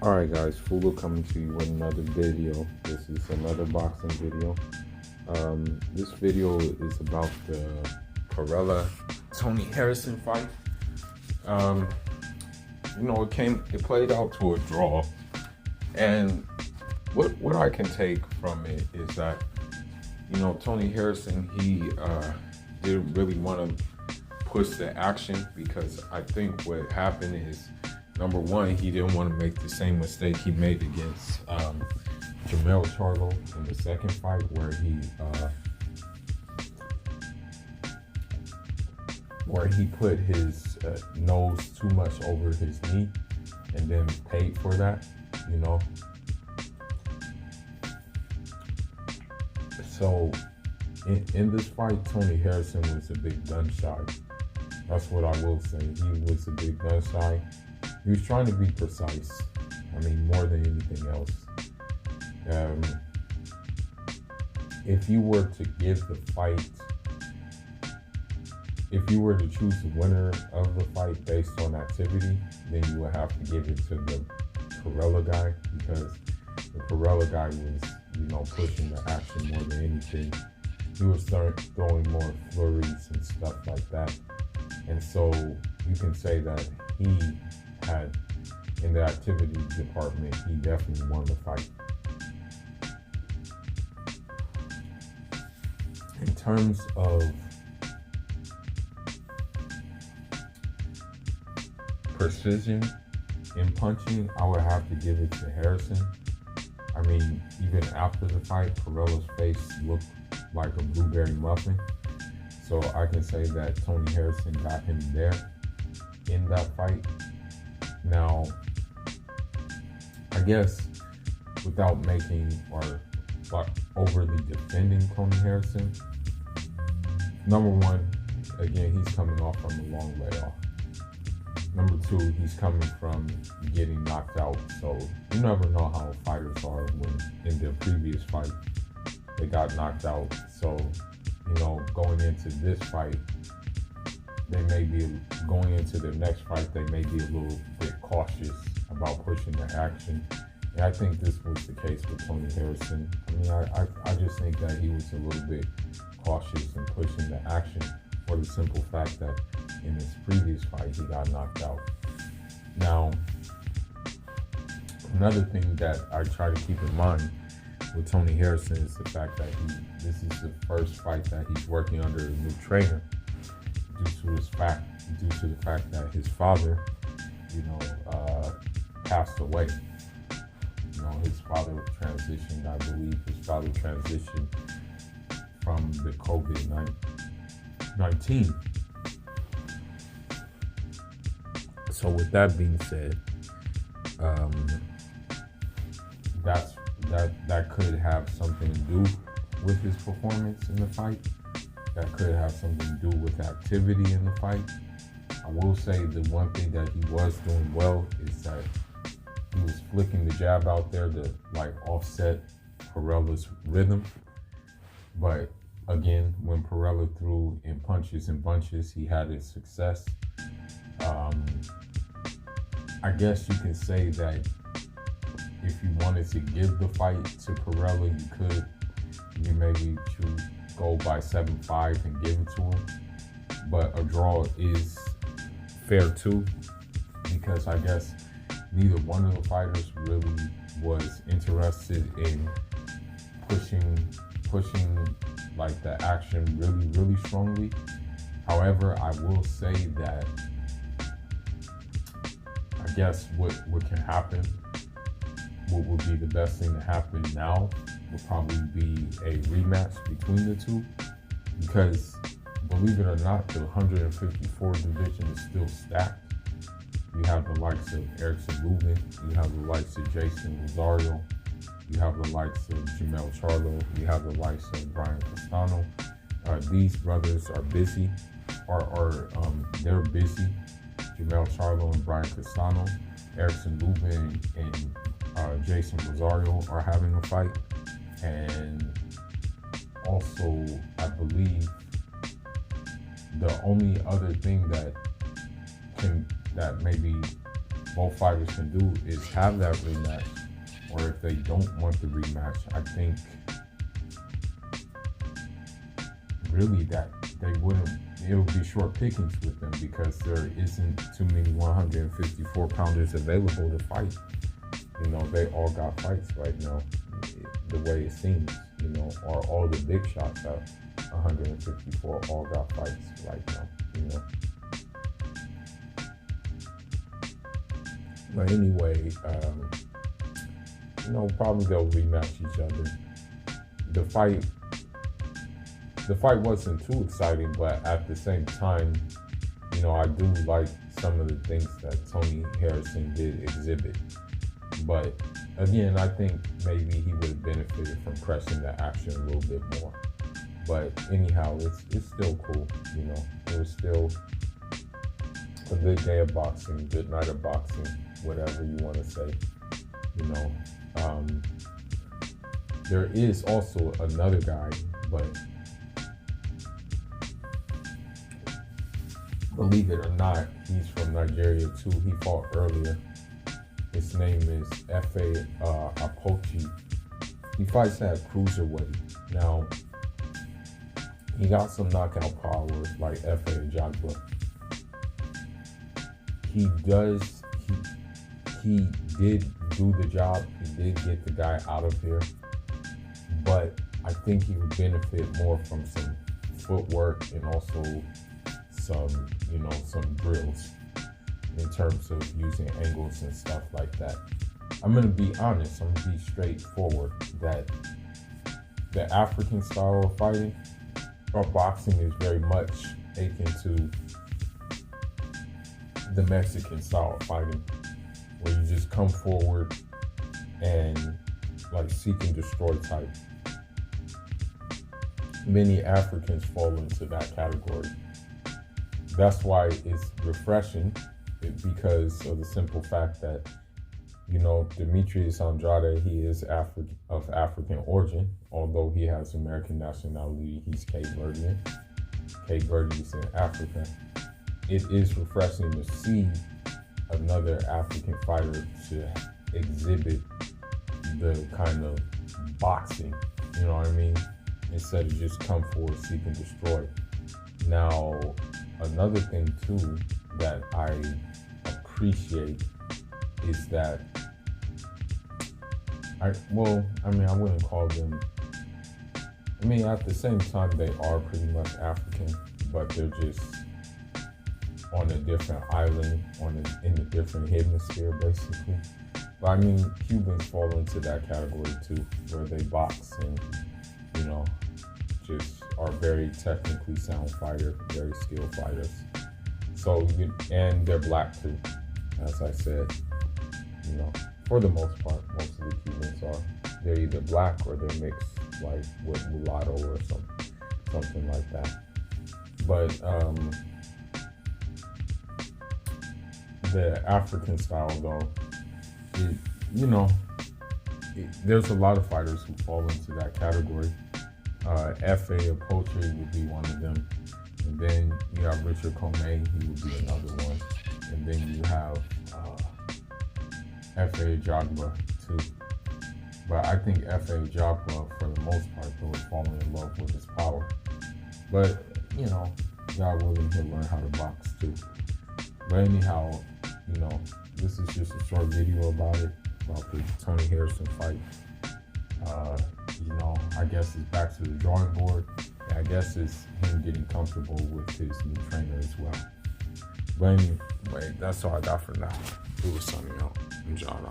Alright guys, Fugo coming to you with another video. This is another boxing video. This video is about the Perella Tony Harrison fight. It played out to a draw. And what I can take from it is that, Tony Harrison, he didn't really want to push the action, because I think what happened is, number one, he didn't want to make the same mistake he made against Jermell Charlo in the second fight, where he put his nose too much over his knee and then paid for that, So in this fight, Tony Harrison was a big gun shy. That's what I will say. He was a big gun shy. He was trying to be precise. More than anything else. If you were to give the fight, if you were to choose the winner of the fight based on activity, then you would have to give it to the Perella guy, because the Perella guy was, pushing the action more than anything. He was throwing more flurries and stuff like that. And so you can say that he had, in the activity department, he definitely won the fight. In terms of precision in punching, I would have to give it to Harrison. Even after the fight, Perella's face looked like a blueberry muffin. So I can say that Tony Harrison got him there in that fight. Now, I guess without making or overly defending Tony Harrison, number one, again, he's coming off from a long layoff. Number two, he's coming from getting knocked out. So you never know how fighters are when in their previous fight they got knocked out. So, going into this fight, they may be going into their next fight, they may be a little bit cautious about pushing the action. And I think this was the case with Tony Harrison. I just think that he was a little bit cautious in pushing the action, for the simple fact that in his previous fight, he got knocked out. Now, another thing that I try to keep in mind with Tony Harrison is the fact that this is the first fight that he's working under a new trainer, due to the fact that his father, passed away. His father transitioned, I believe his father transitioned from the COVID-19. So with that being said, that could have something to do with his performance in the fight. That could have something to do with activity in the fight. I will say the one thing that he was doing well is that he was flicking the jab out there to offset Perella's rhythm. But again, when Perella threw in punches and bunches, he had his success. I guess you can say that if you wanted to give the fight to Perella, you could. You maybe go by 7-5 and give it to him. But a draw is fair too, because I guess neither one of the fighters really was interested in pushing the action really, really strongly. However, I will say that I guess what can happen, what would be the best thing to happen now, would probably be a rematch between the two, because believe it or not, the 154 division is still stacked. You have the likes of Erickson Lubin, you have the likes of Jason Rosario, you have the likes of Jermell Charlo, you have the likes of Brian Castano. These brothers are busy, they're busy. Jermell Charlo and Brian Castano, Erickson Lubin and Jason Rosario are having a fight. And also, I believe the only other thing that maybe both fighters can do is have that rematch, or if they don't want the rematch, I think really that they wouldn't, it would be short pickings with them because there isn't too many 154 pounders available to fight. They all got fights right now, the way it seems, or all the big shots at 154 all got fights right now. But anyway, probably they'll rematch each other. The fight wasn't too exciting, but at the same time, I do like some of the things that Tony Harrison did exhibit. But again, I think maybe he would have benefited from pressing the action a little bit more. But anyhow, it's still cool. It was still a good day of boxing, good night of boxing, whatever you want to say. There is also another guy, but believe it or not, he's from Nigeria too. He fought earlier. His name is F.A. Apochi. He fights at cruiserweight. Now, he got some knockout power like F.A. Jagba. He did do the job. He did get the guy out of here. But I think he would benefit more from some footwork and also some drills in terms of using angles and stuff like that. I'm going to be honest. I'm going to be straightforward that the African style of fighting or boxing is very much akin to the Mexican style of fighting, where you just come forward and like seek and destroy type. Many Africans fall into that category. That's why it's refreshing, because of the simple fact that, Demetrius Andrade, he is of African origin, although he has American nationality. He's Cape Verdean. Cape Verde is in Africa. It is refreshing to see another African fighter to exhibit the kind of boxing, you know what I mean? Instead of just come forward, seek and destroy. Now, another thing too that I appreciate is that I wouldn't call them, at the same time they are pretty much African, but they're just on a different island, in a different hemisphere basically. But Cubans fall into that category too, where they box and, just are very technically sound fighters, very skilled fighters. So, and they're black too, as I said. For the most part, most of the Cubans they're either black or they're mixed, like with mulatto or something like that. But the African style, though, there's a lot of fighters who fall into that category. F.A. Apoche would be one of them. And then you have Richard Comey, he would be another one. And then you have F.A. Jagba too. But I think F.A. Jagba, for the most part, though, is falling in love with his power. But, God willing, he'll learn how to box too. But anyhow, this is just a short video about the Tony Harrison fight. I guess it's back to the drawing board. And I guess it's him getting comfortable with his new trainer as well. But anyway, that's all I got for now. Who was signing out? I'm John.